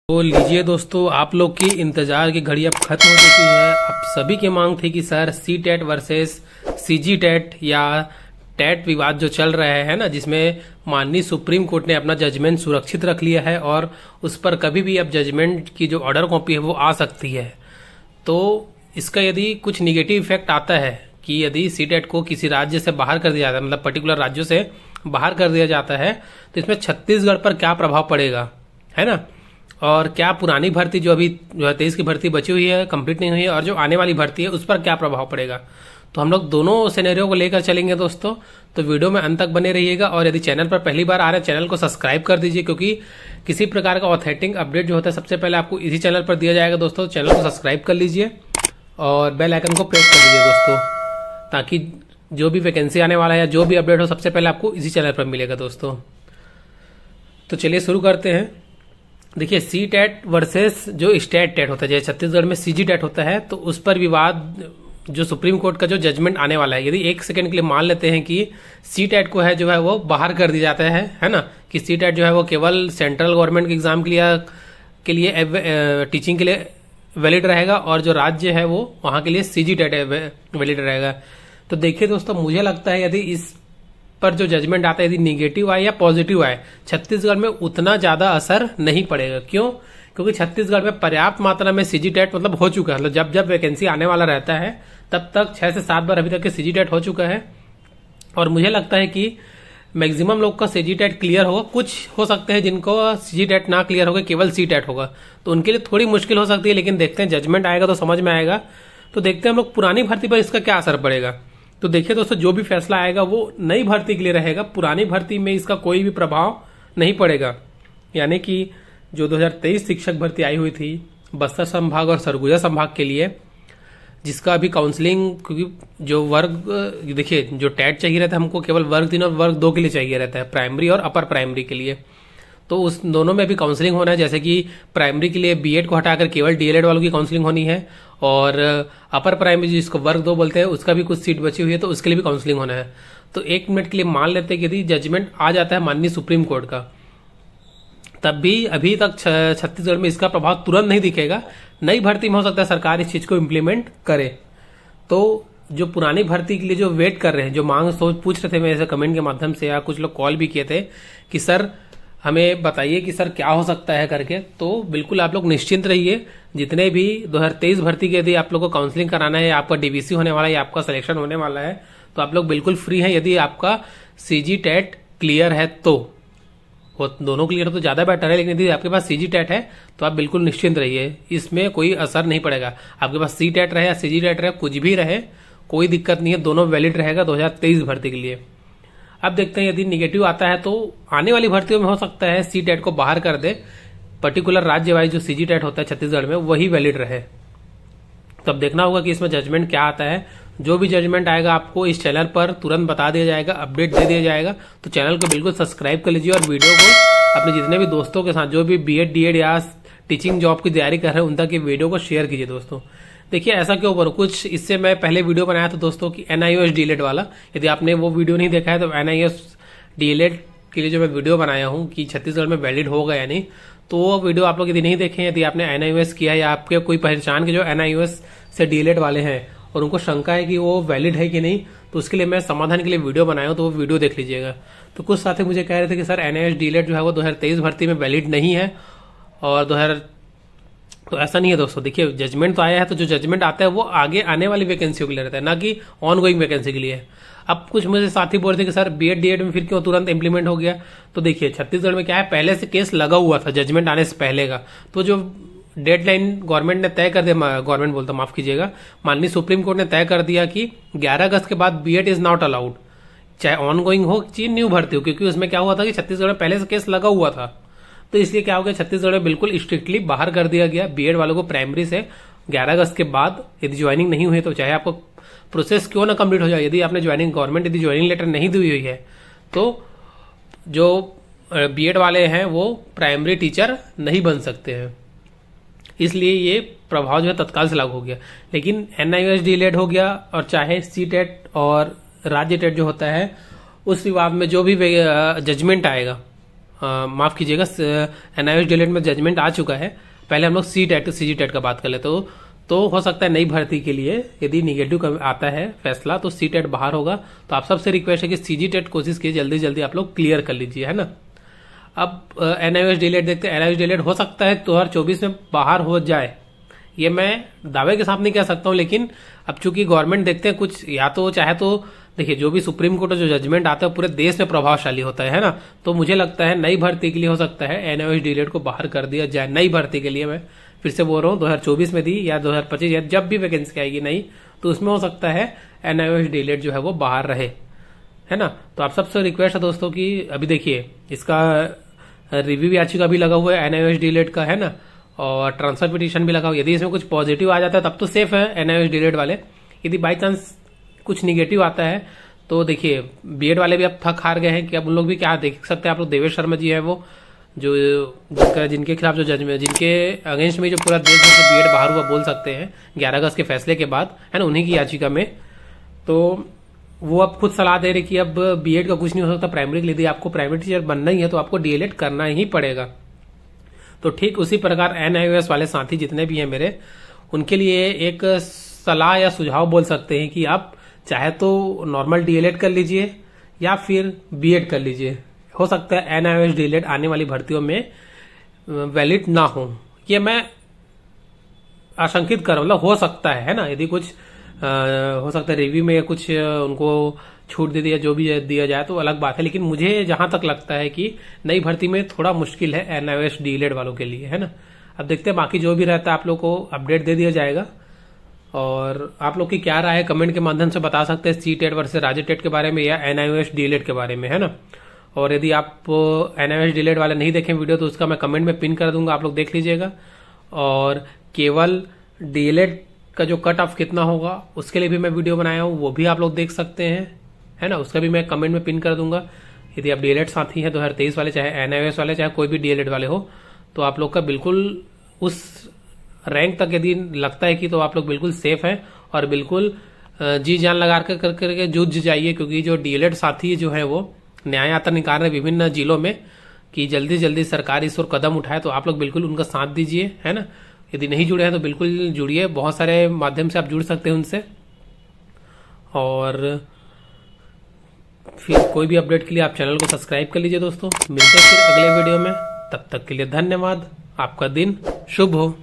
तो लीजिए दोस्तों, आप लोग की इंतजार की घड़ी अब खत्म हो चुकी है। आप सभी की मांग थी कि sir C TET versus CG TET या टेट विवाद जो चल रहा है ना, जिसमें माननीय सुप्रीम कोर्ट ने अपना जजमेंट सुरक्षित रख लिया है और उस पर कभी भी अब जजमेंट की जो ऑर्डर कॉपी है वो आ सकती है। तो इसका यदि कुछ निगेटिव इफेक्ट आता है कि यदि सी टेट को किसी राज्य से बाहर कर दिया जाता है, मतलब पर्टिकुलर राज्यों से बाहर कर दिया जाता है, तो इसमें छत्तीसगढ़ पर क्या प्रभाव पड़ेगा, है ना। और क्या पुरानी भर्ती जो अभी 2023 की भर्ती बची हुई है, कंप्लीट नहीं हुई है, और जो आने वाली भर्ती है उस पर क्या प्रभाव पड़ेगा। तो हम लोग दोनों सिनेरियो को लेकर चलेंगे दोस्तों। तो वीडियो में अंत तक बने रहिएगा और यदि चैनल पर पहली बार आ रहे हैं चैनल को सब्सक्राइब कर दीजिए, क्योंकि किसी प्रकार का ऑथेंटिक अपडेट जो होता है सबसे पहले आपको इसी चैनल पर दिया जाएगा दोस्तों। चैनल को सब्सक्राइब कर लीजिए और बेल आइकन को प्रेस कर दीजिए दोस्तों, ताकि जो भी वैकेंसी आने वाला है या जो भी अपडेट हो सबसे पहले आपको इसी चैनल पर मिलेगा दोस्तों। तो चलिए शुरू करते हैं। देखिए, सी टेट वर्सेस जो स्टेट टेट होता है, जैसे छत्तीसगढ़ में सीजी टेट होता है, तो उस पर विवाद जो सुप्रीम कोर्ट का जो जजमेंट आने वाला है, यदि एक सेकंड के लिए मान लेते हैं कि सी टेट को है जो है वो बाहर कर दिया जाता है ना, कि सी टेट जो है वो केवल सेंट्रल गवर्नमेंट के एग्जाम के लिए टीचिंग के लिए वैलिड रहेगा और जो राज्य है वो वहां के लिए सीजी टेट वैलिड रहेगा। तो देखिए दोस्तों, मुझे लगता है यदि इस पर जो जजमेंट आता है यदि निगेटिव आए या पॉजिटिव आए, छत्तीसगढ़ में उतना ज्यादा असर नहीं पड़ेगा। क्यों? क्योंकि छत्तीसगढ़ में पर्याप्त मात्रा में सीजी टेट मतलब हो चुका है। मतलब जब वैकेंसी आने वाला रहता है तब तक 6 से 7 बार अभी तक के सीजी टेट हो चुका है और मुझे लगता है कि मैक्सिमम लोग का सीजी टेट क्लियर होगा। कुछ हो सकते हैं जिनको सीजी टेट ना क्लियर होगा, केवल सी टेट होगा, तो उनके लिए थोड़ी मुश्किल हो सकती है। लेकिन देखते हैं, जजमेंट आएगा तो समझ में आएगा। तो देखते हैं हम लोग पुरानी भर्ती पर इसका क्या असर पड़ेगा। तो देखिए दोस्तों, जो भी फैसला आएगा वो नई भर्ती के लिए रहेगा, पुरानी भर्ती में इसका कोई भी प्रभाव नहीं पड़ेगा। यानी कि जो 2023 शिक्षक भर्ती आई हुई थी बस्तर संभाग और सरगुजा संभाग के लिए, जिसका अभी काउंसलिंग, क्योंकि जो वर्ग, देखिए जो टेट चाहिए रहता है हमको केवल वर्ग 3 और वर्ग 2 के लिए चाहिए रहता है, प्राइमरी और अपर प्राइमरी के लिए। तो उस दोनों में भी काउंसलिंग होना है। जैसे कि प्राइमरी के लिए बीएड को हटाकर केवल डीएलएड वालों की काउंसलिंग होनी है और अपर प्राइमरी जिसको वर्ग 2 बोलते हैं उसका भी कुछ सीट बची हुई है, तो उसके लिए भी काउंसलिंग होना है। तो 1 मिनट के लिए मान लेते हैं कि यदि जजमेंट आ जाता है माननीय सुप्रीम कोर्ट का, तब भी अभी तक छत्तीसगढ़ में इसका प्रभाव तुरंत नहीं दिखेगा। नई भर्ती में हो सकता है सरकार इस चीज को इम्प्लीमेंट करे। तो जो पुरानी भर्ती के लिए जो वेट कर रहे हैं, जो मांग पूछ रहे थे मेरे से कमेंट के माध्यम से, या कुछ लोग कॉल भी किए थे कि सर हमें बताइए कि सर क्या हो सकता है करके, तो बिल्कुल आप लोग निश्चिंत रहिए। जितने भी 2023 भर्ती के यदि आप लोग को काउंसलिंग कराना है, आपका डीवीसी होने वाला है या आपका सिलेक्शन होने वाला है, तो आप लोग बिल्कुल फ्री हैं। यदि आपका सीजी टेट क्लियर है तो, वो दोनों क्लियर हो तो ज्यादा बेटर है, लेकिन यदि आपके पास सीजी टेट है तो आप बिल्कुल निश्चिंत रहिए, इसमें कोई असर नहीं पड़ेगा। आपके पास सी टेट रहे या सीजी टेट रहे, कुछ भी रहे, कोई दिक्कत नहीं है, दोनों वैलिड रहेगा 2023 भर्ती के लिए। अब देखते हैं, यदि निगेटिव आता है तो आने वाली भर्तियों में हो सकता है सी टेट को बाहर कर दे, पर्टिकुलर राज्य वाइज जो सीजी टेट होता है छत्तीसगढ़ में वही वैलिड रहे। तब देखना होगा कि इसमें जजमेंट क्या आता है। जो भी जजमेंट आएगा आपको इस चैनल पर तुरंत बता दिया जाएगा, अपडेट दे दिया जाएगा। तो चैनल को बिल्कुल सब्सक्राइब कर लीजिए और वीडियो को अपने जितने भी दोस्तों के साथ जो भी बीएड डीएड या टीचिंग जॉब की तैयारी कर रहे हैं उन तक ये वीडियो को शेयर कीजिए दोस्तों। देखिए, ऐसा क्यों करूं, कुछ इससे मैं पहले वीडियो बनाया था दोस्तों कि एनआईओएस डीएलएड वाला। यदि आपने वो वीडियो नहीं देखा है तो एनआईओएस डीएलएड के लिए जो मैं वीडियो बनाया हूं कि छत्तीसगढ़ में वैलिड होगा या नहीं, तो वो वीडियो आप लोग यदि नहीं देखे, यदि आपने एनआईओएस किया या आपके कोई पहचान के जो एनआईओएस से डीएलएड वाले हैं और उनको शंका है कि वो वैलिड है कि नहीं, तो उसके लिए मैं समाधान के लिए वीडियो बनाया हूं, तो वो वीडियो देख लीजिएगा। तो कुछ साथी मुझे कह रहे थे कि सर एनआईओएस डीएलएड जो है वो 2023 भर्ती में वैलिड नहीं है और तो ऐसा नहीं है दोस्तों। देखिए, जजमेंट तो आया है, तो जो जजमेंट आता है वो आगे आने वाली वैकेंसियों के लिए रहता है, ना कि ऑन गोइंग वैकेंसी के लिए। अब कुछ मुझे साथी बोल रहे थे कि सर बीएड डीएड में फिर क्यों तुरंत इंप्लीमेंट हो गया। तो देखिए, छत्तीसगढ़ में क्या है, पहले से केस लगा हुआ था जजमेंट आने से पहले का। तो जो डेडलाइन गवर्नमेंट ने तय कर दिया, गवर्नमेंट बोलता माफ कीजिएगा, माननीय सुप्रीम कोर्ट ने तय कर दिया कि 11 अगस्त के बाद बीएड इज नॉट अलाउड, चाहे ऑन गोइंग हो चाहे न्यू भर्ती हो। क्योंकि उसमें क्या हुआ था कि छत्तीसगढ़ में पहले से केस लगा हुआ था, तो इसलिए क्या हो गया, छत्तीसगढ़ में बिल्कुल स्ट्रिक्टली बाहर कर दिया गया बीएड वालों को प्राइमरी से 11 अगस्त के बाद। यदि ज्वाइनिंग नहीं हुई तो चाहे आपको प्रोसेस क्यों ना कंप्लीट हो जाए, यदि आपने ज्वाइनिंग गवर्नमेंट यदि ज्वाइनिंग लेटर नहीं दी हुई है, तो जो बीएड वाले हैं वो प्राइमरी टीचर नहीं बन सकते हैं। इसलिए ये प्रभाव जो है तत्काल से लागू हो गया। लेकिन एनआईओएस डीएलएड हो गया और चाहे सी टेट और राज्य टेट जो होता है, उस विवाद में जो भी जजमेंट आएगा माफ कीजिएगा, NIOS डीएलएड में जजमेंट आ चुका है। पहले हम लोग सी टेट CG टेट का बात कर ले तो हो सकता है नई भर्ती के लिए यदि निगेटिव आता है फैसला तो सी टेट बाहर होगा। तो आप सबसे रिक्वेस्ट है कि CG टेट कोशिश कीजिए, जल्दी जल्दी आप लोग क्लियर कर लीजिए, है ना। अब NIOS डीएलएड देखते हैं। NIOS डीएलएड हो सकता है 2024 में बाहर हो जाए, ये मैं दावे के साथ नहीं कह सकता हूं, लेकिन अब चूंकि गवर्नमेंट देखते हैं कुछ, या तो चाहे तो देखिए जो भी सुप्रीम कोर्ट जो जजमेंट आता है पूरे देश में प्रभावशाली होता है ना। तो मुझे लगता है नई भर्ती के लिए हो सकता है NIOS डीएलएड को बाहर कर दिया जाए। नई भर्ती के लिए मैं फिर से बोल रहा हूँ 2024 में दी या 2025 या जब भी वैकेंसी आएगी नई, तो उसमें हो सकता है NIOS डीएलएड जो है वो बाहर रहे, है ना। तो आप सबसे रिक्वेस्ट है दोस्तों की अभी देखिए इसका रिव्यू याचिका भी लगा हुआ है NIOS डीएलएड का, है ना, और ट्रांसफर पिटीशन भी लगा हुआ। यदि इसमें कुछ पॉजिटिव आ जाता है तब तो सेफ है NIOS डीएलएड वाले। यदि बाई चांस कुछ निगेटिव आता है तो देखिए बीएड वाले भी अब थक हार गए हैं कि अब उन लोग भी क्या देख सकते हैं। आप लोग देवेश शर्मा जी है वो जो जिनके खिलाफ जो जजमेंट, जिनके अगेंस्ट में जो पूरा देश में बीएड बाहर हुआ बोल सकते हैं 11 अगस्त के फैसले के बाद, है ना, उन्हीं की याचिका में। तो वो अब खुद सलाह दे रहे कि अब बीएड का कुछ नहीं हो सकता प्राइमरी के लिए, यदि आपको प्राइमरी टीचर बनना ही है तो आपको डीएलएड करना ही पड़ेगा। तो ठीक उसी प्रकार NIOS वाले साथी जितने भी हैं मेरे, उनके लिए एक सलाह या सुझाव बोल सकते हैं कि आप चाहे तो नॉर्मल डीएलएड कर लीजिए या फिर बीएड कर लीजिए। हो सकता है NIOS डीएलएड आने वाली भर्तियों में वैलिड ना हो, ये मैं आशंकित कर रहा हूं, मतलब हो सकता है ना। यदि कुछ हो सकता है रिव्यू में कुछ उनको छूट दे दिया, जो भी दिया जाए तो अलग बात है, लेकिन मुझे जहां तक लगता है कि नई भर्ती में थोड़ा मुश्किल है NIOS डीएलएड वालों के लिए, है ना। अब देखते हैं बाकी जो भी रहता है आप लोग को अपडेट दे दिया जाएगा। और आप लोग की क्या राय है कमेंट के माध्यम से बता सकते हैं सी टेट वर्सेस राज्य टेट के बारे में या NIOS डीएलएड के बारे में, है ना। और यदि आप NIOS डीएलएड वाले नहीं देखें वीडियो तो उसका मैं कमेंट में पिन कर दूंगा, आप लोग देख लीजिएगा। और केवल डीएलएड का जो कट ऑफ कितना होगा उसके लिए भी मैं वीडियो बनाया हूं, वो भी आप लोग देख सकते हैं, है ना। उसका भी मैं कमेंट में पिन कर दूंगा। यदि आप डीएलएड साथी हैं 2023 वाले, चाहे NIOS वाले, चाहे कोई भी डीएलएड वाले हो, तो आप लोग का बिल्कुल उस रैंक तक यदि लगता है कि तो आप लोग बिल्कुल सेफ हैं और बिल्कुल जी जान लगा करके जूझ जाइए, क्योंकि जो डीएलएड साथी जो है वो न्याय यात्रा निकाल रहे विभिन्न जिलों में कि जल्दी जल्दी सरकार इस ओर कदम उठाए, तो आप लोग बिल्कुल उनका साथ दीजिए, है ना। यदि नहीं जुड़े हैं तो बिल्कुल जुड़िए, बहुत सारे माध्यम से आप जुड़ सकते हैं उनसे। और फिर कोई भी अपडेट के लिए आप चैनल को सब्सक्राइब कर लीजिए दोस्तों। मिलते हैं फिर अगले वीडियो में, तब तक के लिए धन्यवाद। आपका दिन शुभ हो।